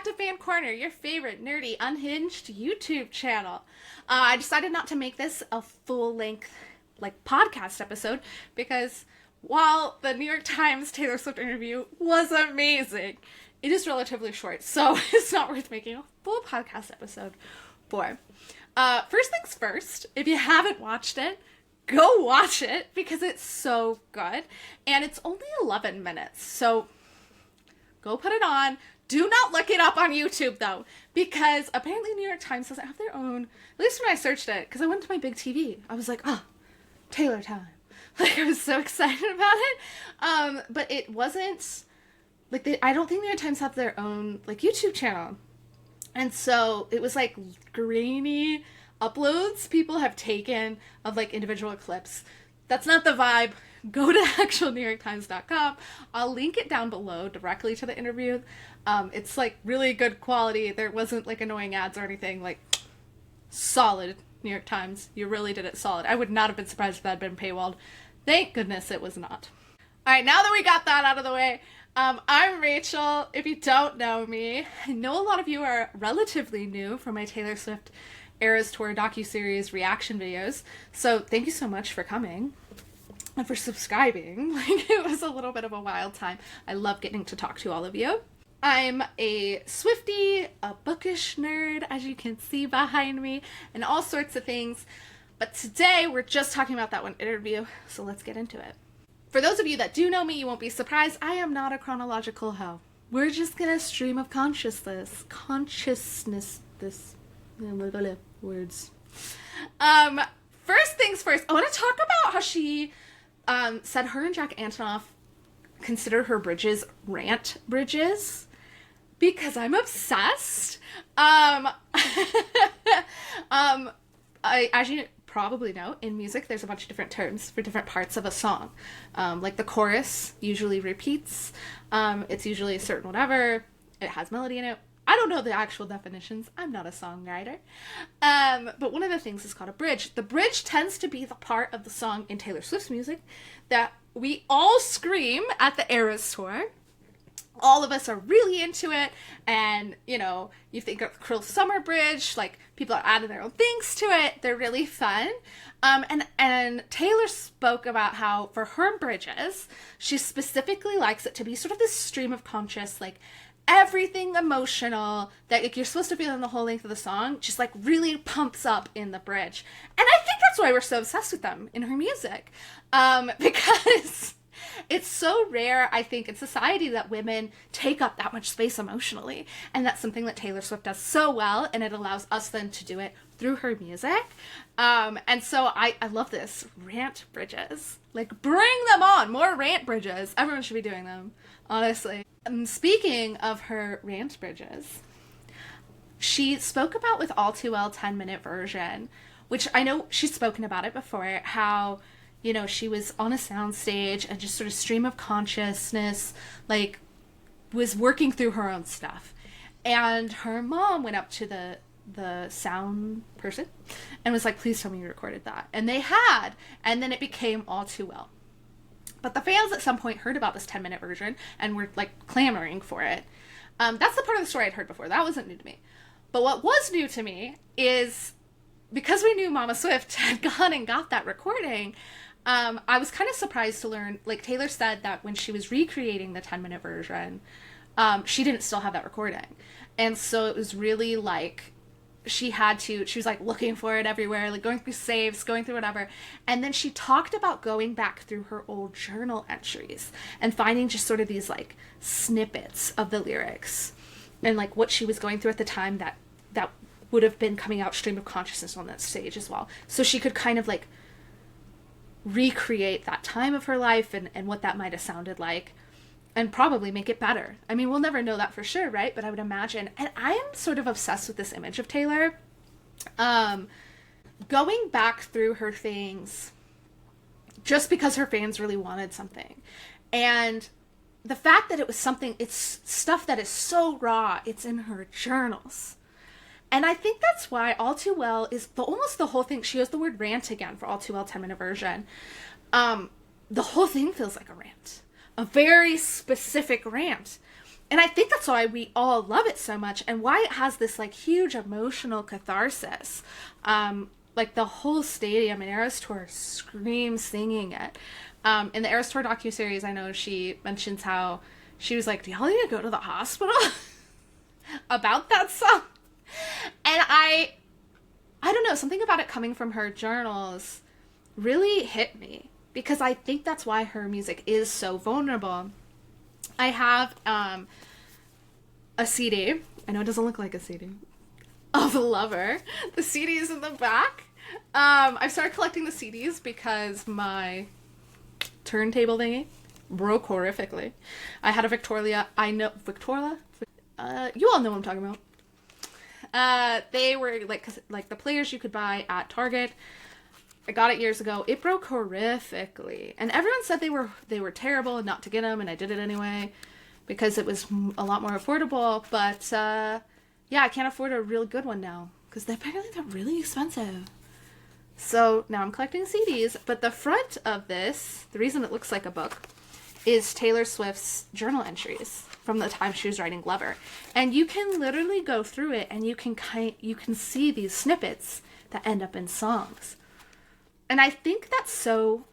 back to Fan Corner, your favorite nerdy, unhinged YouTube channel. I decided not to make this a full-length, podcast episode because while the New York Times Taylor Swift interview was amazing, it is relatively short, so it's not worth making a full podcast episode for. First things first, if you haven't watched it, go watch it because it's so good, and it's only 11 minutes, so go put it on. Do not look it up on YouTube, though, because apparently New York Times doesn't have their own, at least when I searched it, because I went to my big TV. I was like, oh, Taylor time. I was so excited about it. But it wasn't, I don't think New York Times have their own, YouTube channel. And so it was, grainy uploads people have taken of, individual clips. That's not the vibe. Go to actualnewyorktimes.com. I'll link it down below directly to the interview. It's really good quality. There wasn't annoying ads or anything. Solid New York Times. You really did it solid. I would not have been surprised if that had been paywalled. Thank goodness it was not. All right, now that we got that out of the way, I'm Rachel. If you don't know me, I know a lot of you are relatively new from my Taylor Swift Eras Tour docuseries reaction videos. So thank you so much for coming. And for subscribing. It was a little bit of a wild time. I love getting to talk to all of you. I'm a Swiftie, a bookish nerd, as you can see behind me, and all sorts of things. But today, we're just talking about that one interview, so let's get into it. For those of you that do know me, you won't be surprised. I am not a chronological hoe. We're just gonna stream of consciousness. Words. First things first, I want to talk about how she said her and Jack Antonoff consider her bridges rant bridges because I'm obsessed. As you probably know, in music there's a bunch of different terms for different parts of a song. The chorus usually repeats. It's usually a certain whatever. It has melody in it. I don't know the actual definitions. I'm not a songwriter. But one of the things is called a bridge. The bridge tends to be the part of the song in Taylor Swift's music that we all scream at the Eras Tour. All of us are really into it. And, you think of Cruel Summer Bridge, people are adding their own things to it. They're really fun. And Taylor spoke about how for her bridges, she specifically likes it to be sort of this stream of conscious, everything emotional that you're supposed to feel in the whole length of the song just really pumps up in the bridge. And I think that's why we're so obsessed with them in her music. Because it's so rare, I think, in society that women take up that much space emotionally. And that's something that Taylor Swift does so well, and it allows us then to do it through her music. And so I love this. Rant bridges. Bring them on! More rant bridges. Everyone should be doing them, honestly. Speaking of her rant bridges, she spoke about with All Too Well 10-minute version, which I know she's spoken about it before, how, she was on a soundstage and just sort of stream of consciousness, was working through her own stuff. And her mom went up to the sound person and was like, please tell me you recorded that. And they had, and then it became All Too Well. But the fans at some point heard about this 10-minute version and were clamoring for it. That's the part of the story I'd heard before. That wasn't new to me. But what was new to me is because we knew Mama Swift had gone and got that recording, I was kind of surprised to learn, Taylor said that when she was recreating the 10-minute version, she didn't still have that recording. And so it was really she was looking for it everywhere, going through saves, going through whatever. And then she talked about going back through her old journal entries and finding just sort of these snippets of the lyrics and what she was going through at the time that would have been coming out stream of consciousness on that stage as well. So she could kind of recreate that time of her life and what that might have sounded like. And probably make it better. I mean, we'll never know that for sure, right? But I would imagine. And I am sort of obsessed with this image of Taylor. Going back through her things just because her fans really wanted something. And the fact that it was something, it's stuff that is so raw, it's in her journals. And I think that's why All Too Well is almost the whole thing. She used the word rant again for All Too Well 10-minute version. The whole thing feels like a rant. A very specific rant. And I think that's why we all love it so much, and why it has this like huge emotional catharsis. Like the whole stadium in Eras Tour screams singing it. In the Eras Tour docuseries, I know she mentions how she was like, "Do y'all need to go to the hospital?" about that song. And I don't know, something about it coming from her journals really hit me, because I think that's why her music is so vulnerable. I have a CD. I know it doesn't look like a CD. Of Lover. The CD is in the back. I've started collecting the CDs because my turntable thingy broke horrifically. I had a Victoria. You all know what I'm talking about. They were like the players you could buy at Target. I got it years ago. It broke horrifically, and everyone said they were terrible and not to get them, and I did it anyway because it was a lot more affordable. But yeah, I can't afford a real good one now because apparently they're really expensive. So now I'm collecting CDs. But the front of this, the reason it looks like a book, is Taylor Swift's journal entries from the time she was writing Lover, and you can literally go through it, and you can see these snippets that end up in songs. And I think that's so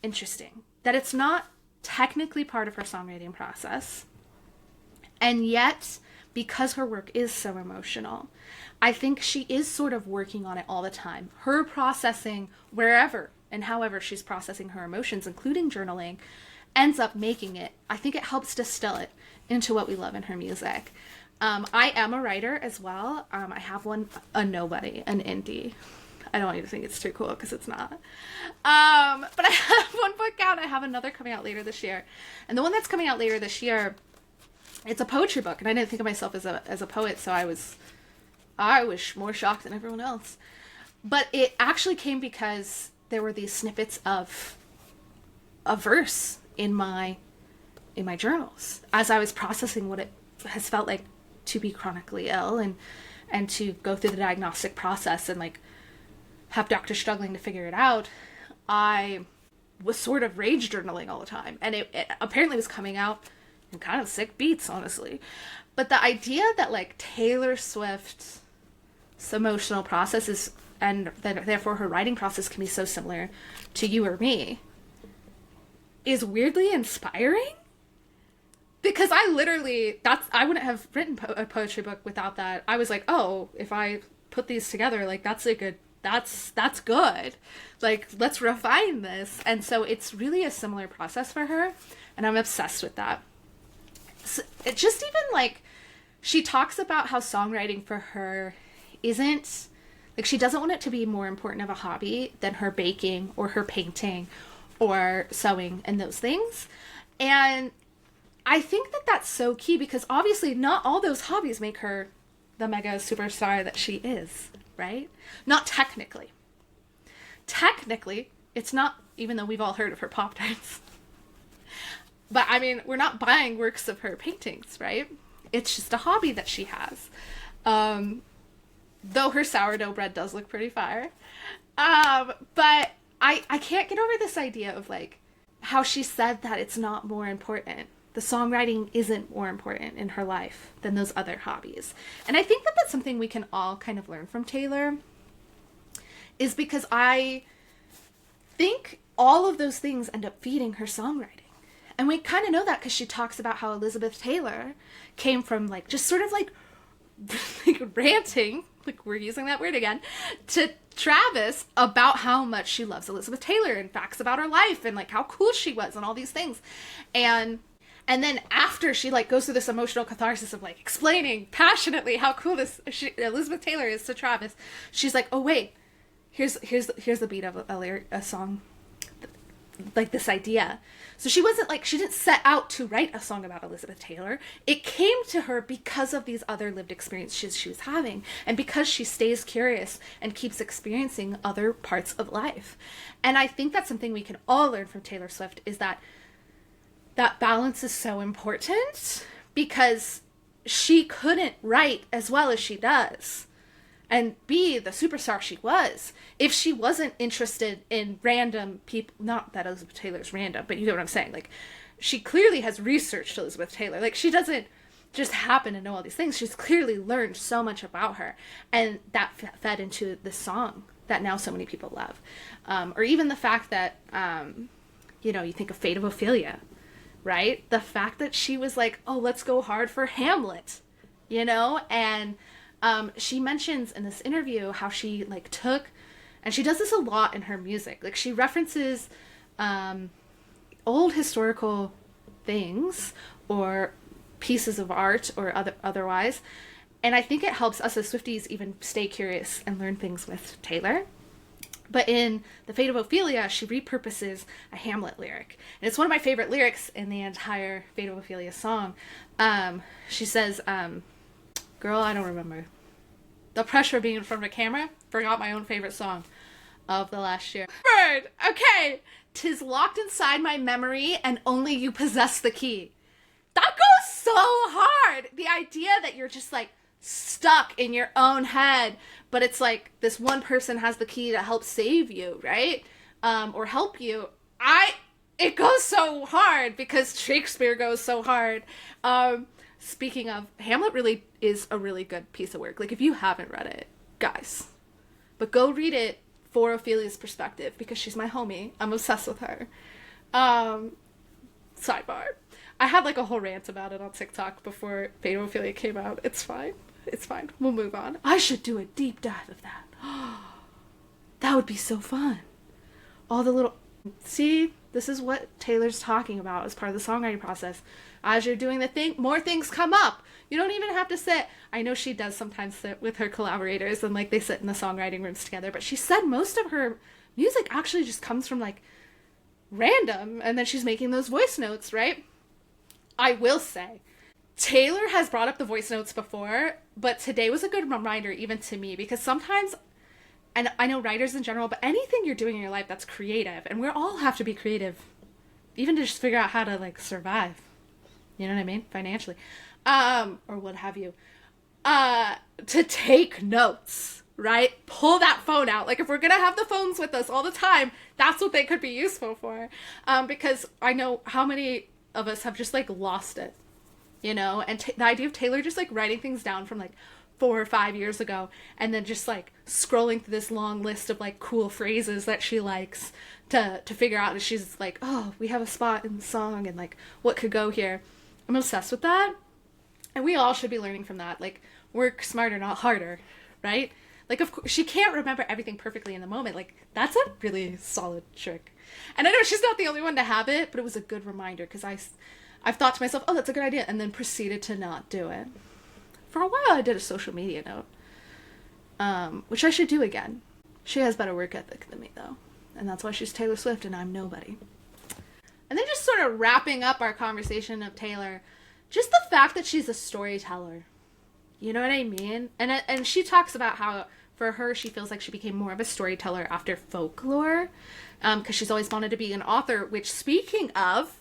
interesting, that it's not technically part of her songwriting process. And yet, because her work is so emotional, I think she is sort of working on it all the time. Her processing, wherever and however she's processing her emotions, including journaling, ends up making it. I think it helps distill it into what we love in her music. I am a writer as well. I have a nobody, an indie. I don't want you to think it's too cool, because it's not. But I have one book out. I have another coming out later this year. And the one that's coming out later this year, it's a poetry book. And I didn't think of myself as a poet, so I was more shocked than everyone else. But it actually came because there were these snippets of a verse in my journals as I was processing what it has felt like to be chronically ill, and to go through the diagnostic process and like have doctors struggling to figure it out. I was sort of rage journaling all the time, and it apparently was coming out in kind of sick beats, honestly. But the idea that like Taylor Swift's emotional processes, and therefore her writing process, can be so similar to you or me is weirdly inspiring. Because I wouldn't have written a poetry book without that. I was like, oh, if I put these together, like that's good. Like, let's refine this. And so it's really a similar process for her, and I'm obsessed with that. So it just even like, she talks about how songwriting for her isn't, like, she doesn't want it to be more important of a hobby than her baking or her painting or sewing and those things. And I think that that's so key, because obviously not all those hobbies make her the mega superstar that she is, right? Not technically. Technically, it's not, even though we've all heard of her Pop-Tarts. But I mean, we're not buying works of her paintings, right? It's just a hobby that she has. Though her sourdough bread does look pretty fire. But I can't get over this idea of like how she said that it's not more important. The songwriting isn't more important in her life than those other hobbies. And I think that that's something we can all kind of learn from Taylor, is because I think all of those things end up feeding her songwriting. And we kind of know that because she talks about how Elizabeth Taylor came from like just sort of like ranting, like we're using that word again, to Travis about how much she loves Elizabeth Taylor and facts about her life and like how cool she was and all these things. And then after she like goes through this emotional catharsis of like explaining passionately how cool Elizabeth Taylor is to Travis, she's like, oh wait, here's the beat of a song, like this idea. So she didn't set out to write a song about Elizabeth Taylor. It came to her because of these other lived experiences she was having, and because she stays curious and keeps experiencing other parts of life. And I think that's something we can all learn from Taylor Swift, is that balance is so important, because she couldn't write as well as she does and be the superstar she was if she wasn't interested in random people. Not that Elizabeth Taylor's random, but you know what I'm saying. Like, she clearly has researched Elizabeth Taylor. Like, she doesn't just happen to know all these things. She's clearly learned so much about her, and that fed into the song that now so many people love. Or even the fact that, you know, you think of Fate of Ophelia, right? The fact that she was like, oh, let's go hard for Hamlet, you know? And she mentions in this interview how she like took, and she does this a lot in her music, like she references old historical things or pieces of art or otherwise, and I think it helps us as Swifties even stay curious and learn things with Taylor. But in The Fate of Ophelia, she repurposes a Hamlet lyric. And it's one of my favorite lyrics in the entire Fate of Ophelia song. She says, girl, I don't remember. The pressure of being in front of a camera, forgot my own favorite song of the last year. Bird! Okay! 'Tis locked inside my memory and only you possess the key. That goes so hard! The idea that you're just like stuck in your own head, but it's like this one person has the key to help save you, right? Or help you. It goes so hard because Shakespeare goes so hard. Speaking of, Hamlet really is a really good piece of work. Like, if you haven't read it, guys, but go read it for Ophelia's perspective, because she's my homie. I'm obsessed with her. Sidebar. I had like a whole rant about it on TikTok before Fate of Ophelia came out. It's fine. It's fine. We'll move on. I should do a deep dive of that. That would be so fun. All the little... See, this is what Taylor's talking about as part of the songwriting process. As you're doing the thing, more things come up. You don't even have to sit. I know she does sometimes sit with her collaborators and like they sit in the songwriting rooms together, but she said most of her music actually just comes from like random, and then she's making those voice notes, right? I will say, Taylor has brought up the voice notes before, but today was a good reminder even to me, because sometimes, and I know writers in general, but anything you're doing in your life that's creative, and we all have to be creative, even to just figure out how to like survive, you know what I mean, financially, or what have you, to take notes, right? Pull that phone out. Like, if we're gonna have the phones with us all the time, that's what they could be useful for, because I know how many of us have just like lost it, you know, and the idea of Taylor just like writing things down from like 4 or 5 years ago, and then just like scrolling through this long list of like cool phrases that she likes to figure out, and she's like, oh, we have a spot in the song, and like what could go here. I'm obsessed with that, and we all should be learning from that. Like, work smarter, not harder, right? Like, of course, she can't remember everything perfectly in the moment. Like, that's a really solid trick. And I know she's not the only one to have it, but it was a good reminder, because I've thought to myself, oh, that's a good idea, and then proceeded to not do it. For a while, I did a social media note, which I should do again. She has better work ethic than me, though, and that's why she's Taylor Swift and I'm nobody. And then just sort of wrapping up our conversation of Taylor, just the fact that she's a storyteller. You know what I mean? And she talks about how, for her, she feels like she became more of a storyteller after folklore, because she's always wanted to be an author, which, speaking of,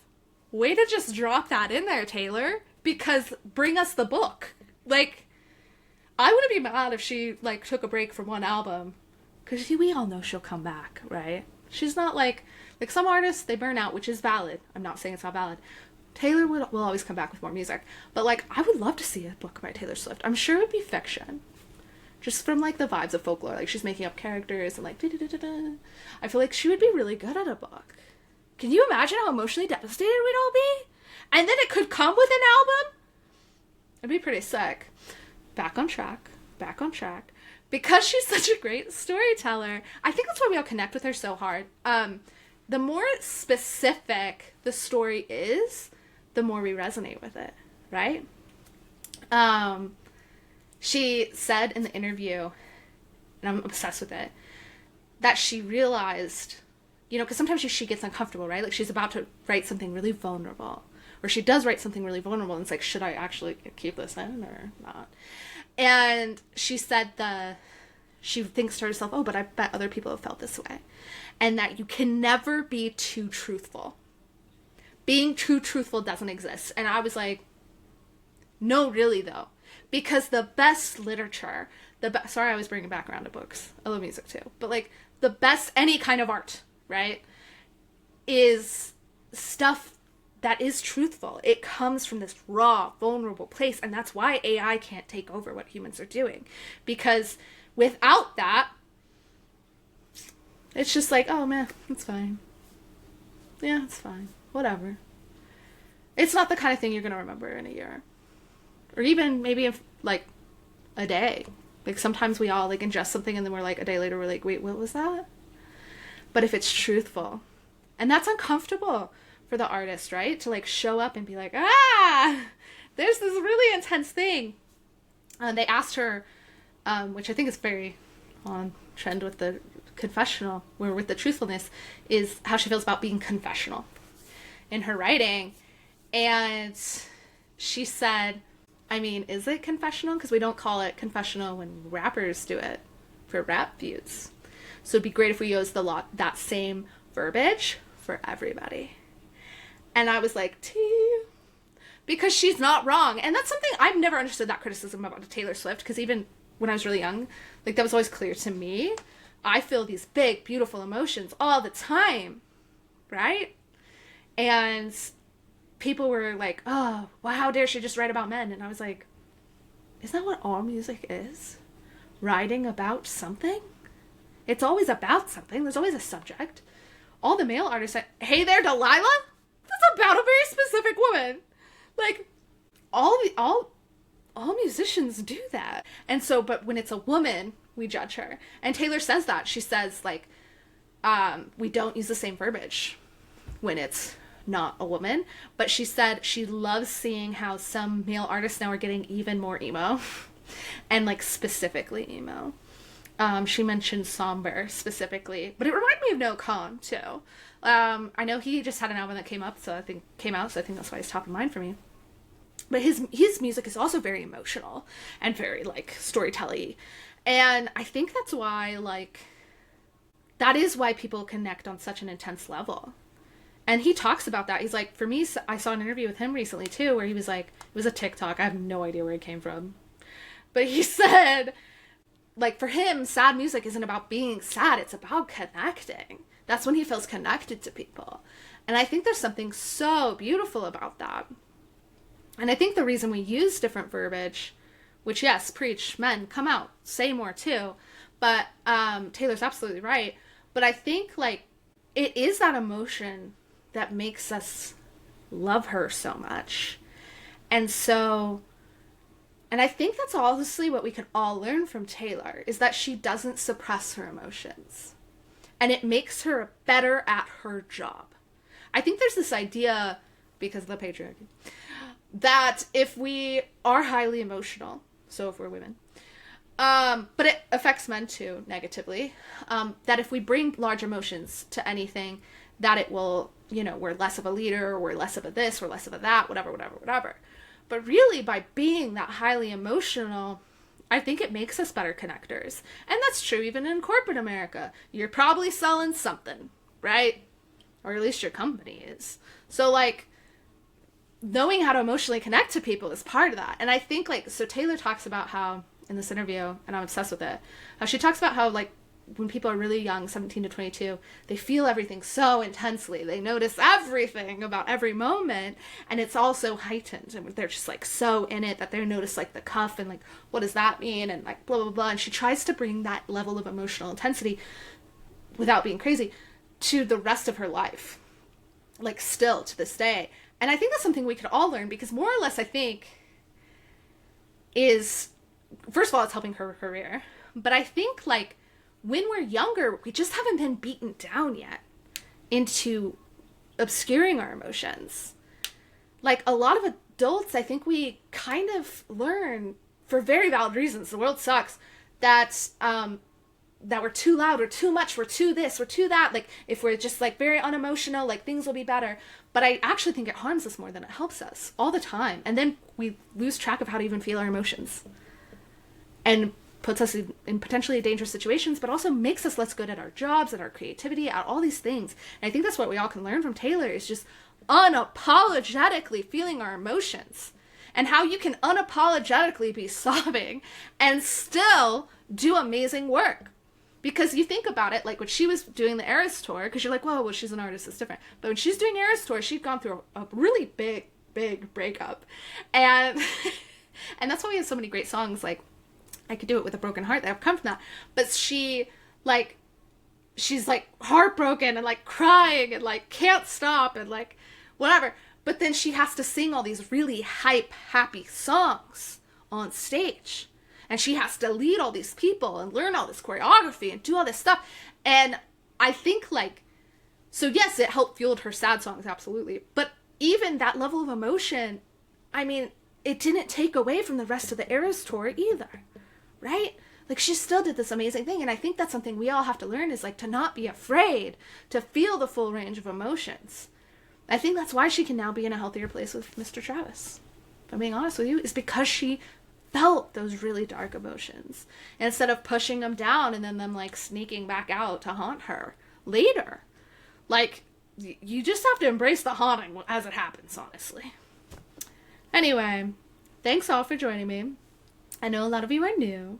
way to just drop that in there, Taylor, because bring us the book. Like, I wouldn't be mad if she, like, took a break from one album, because we all know she'll come back, right? She's not like some artists, they burn out, which is valid. I'm not saying it's not valid. Taylor will always come back with more music. But, like, I would love to see a book by Taylor Swift. I'm sure it would be fiction. Just from, like, the vibes of folklore. Like, she's making up characters and, like, da-da-da-da-da. I feel like she would be really good at a book. Can you imagine how emotionally devastated we'd all be? And then it could come with an album? It'd be pretty sick. Back on track. Back on track. Because she's such a great storyteller, I think that's why we all connect with her so hard. The more specific the story is, the more we resonate with it, right? She said in the interview, and I'm obsessed with it, that she realized, you know, because sometimes she gets uncomfortable, right? Like, she's about to write something really vulnerable, or she does write something really vulnerable, and it's like, should I actually keep this in or not? And she said she thinks to herself, oh, but I bet other people have felt this way. And that you can never be too truthful. Being too truthful doesn't exist. And I was like, no, really, though. Because the best literature, sorry, I was bringing back around to books. I love music, too. But, like, the best, any kind of art, right, is stuff that is truthful. It comes from this raw, vulnerable place. And that's why AI can't take over what humans are doing. Because without that, it's just like, oh man, it's fine. Yeah, it's fine. Whatever. It's not the kind of thing you're going to remember in a year. Or even maybe if, like, a day. Like, sometimes we all, like, ingest something and then we're like, a day later, we're like, wait, what was that? But if it's truthful, and that's uncomfortable for the artist, right? To, like, show up and be like, there's this really intense thing. They asked her, which I think is very on trend with the confessional, or with the truthfulness, is how she feels about being confessional in her writing. And she said, I mean, is it confessional? Because we don't call it confessional when rappers do it for rap views. So it'd be great if we used that same verbiage for everybody. And I was like, because she's not wrong. And that's something I've never understood, that criticism about Taylor Swift, because even when I was really young, like, that was always clear to me. I feel these big, beautiful emotions all the time, right? And people were like, oh, well, how dare she just write about men? And I was like, isn't that what all music is? Writing about something? It's always about something. There's always a subject. All the male artists say, hey there, Delilah? That's about a very specific woman. Like, all musicians do that. And so, but when it's a woman, we judge her. And Taylor says that. She says, like, we don't use the same verbiage when it's not a woman. But she said she loves seeing how some male artists now are getting even more emo. And, like, specifically emo. She mentioned somber specifically. But it reminded me of Noah Kahan, too. I know he just had an album that came out, so I think that's why he's top of mind for me. But his music is also very emotional and very, like, storytelling. And I think that's why, like, that is why people connect on such an intense level. And he talks about that. He's like, for me, I saw an interview with him recently, too, where he was like, it was a TikTok. I have no idea where it came from. But he said, like, for him, sad music isn't about being sad. It's about connecting. That's when he feels connected to people. And I think there's something so beautiful about that. And I think the reason we use different verbiage, which, yes, preach, men, come out, say more too. But Taylor's absolutely right. But I think, like, it is that emotion that makes us love her so much. And so, and I think that's honestly what we can all learn from Taylor, is that she doesn't suppress her emotions. And it makes her better at her job. I think there's this idea, because of the patriarchy, that if we are highly emotional, so if we're women, but it affects men too negatively, that if we bring large emotions to anything, that it will, you know, we're less of a leader, we're less of a this, we're less of a that, whatever. But really, by being that highly emotional, I think it makes us better connectors. And that's true even in corporate America. You're probably selling something, right? Or at least your company is. So, like, knowing how to emotionally connect to people is part of that. And I think, like, so Taylor talks about how, in this interview, and I'm obsessed with it, how she talks about how, like, when people are really young, 17 to 22, they feel everything so intensely. They notice everything about every moment, and it's all so heightened. And they're just, like, so in it that they notice, like, the cuff and, like, what does that mean? And, like, blah, blah, blah. And she tries to bring that level of emotional intensity, without being crazy, to the rest of her life. Like, still, to this day. And I think that's something we could all learn, because more or less, I think, is, first of all, it's helping her career. But I think, like, when we're younger, we just haven't been beaten down yet into obscuring our emotions. Like, a lot of adults, I think we kind of learn, for very valid reasons, the world sucks, that that we're too loud, we're too much, we're too this, we're too that. Like, if we're just, like, very unemotional, like, things will be better. But I actually think it harms us more than it helps us all the time. And then we lose track of how to even feel our emotions. And puts us in potentially dangerous situations, but also makes us less good at our jobs, at our creativity, at all these things. And I think that's what we all can learn from Taylor, is just unapologetically feeling our emotions. And how you can unapologetically be sobbing and still do amazing work. Because you think about it, like when she was doing the Eras tour, because you're like, whoa, well, she's an artist, it's different. But when she's doing Eras tour, she'd gone through a really big breakup. And and that's why we have so many great songs, like I Could Do It With a Broken Heart, that have come from that. But she's like heartbroken and like crying and like can't stop and like whatever. But then she has to sing all these really happy songs on stage. And she has to lead all these people and learn all this choreography and do all this stuff. And I think like, so yes, it helped fueled her sad songs, absolutely. But even that level of emotion, I mean, it didn't take away from the rest of the Eras tour either, right? Like she still did this amazing thing. And I think that's something we all have to learn, is like to not be afraid to feel the full range of emotions. I think that's why she can now be in a healthier place with Mr. Travis. If I'm being honest with you, is because she felt those really dark emotions instead of pushing them down and then them like sneaking back out to haunt her later. Like, you just have to embrace the haunting as it happens, honestly. Anyway, thanks all for joining me. I know a lot of you are new.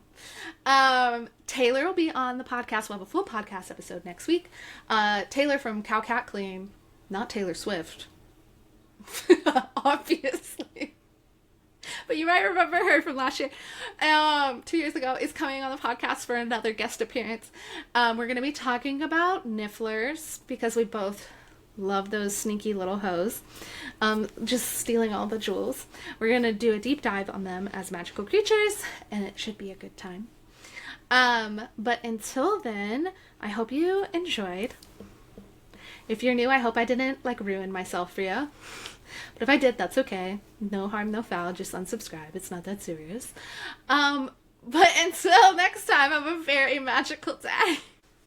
Taylor will be on the podcast. We'll have a full podcast episode next week. Taylor from Cow Cat Clean, not Taylor Swift. Obviously. But you might remember her from last year, 2 years ago, is coming on the podcast for another guest appearance. We're going to be talking about nifflers, because we both love those sneaky little hoes, just stealing all the jewels. We're going to do a deep dive on them as magical creatures, and it should be a good time. But until then, I hope you enjoyed. If you're new, I hope I didn't like ruin myself for you. But if I did, that's okay. No harm, no foul. Just unsubscribe. It's not that serious. But until next time, have a very magical day.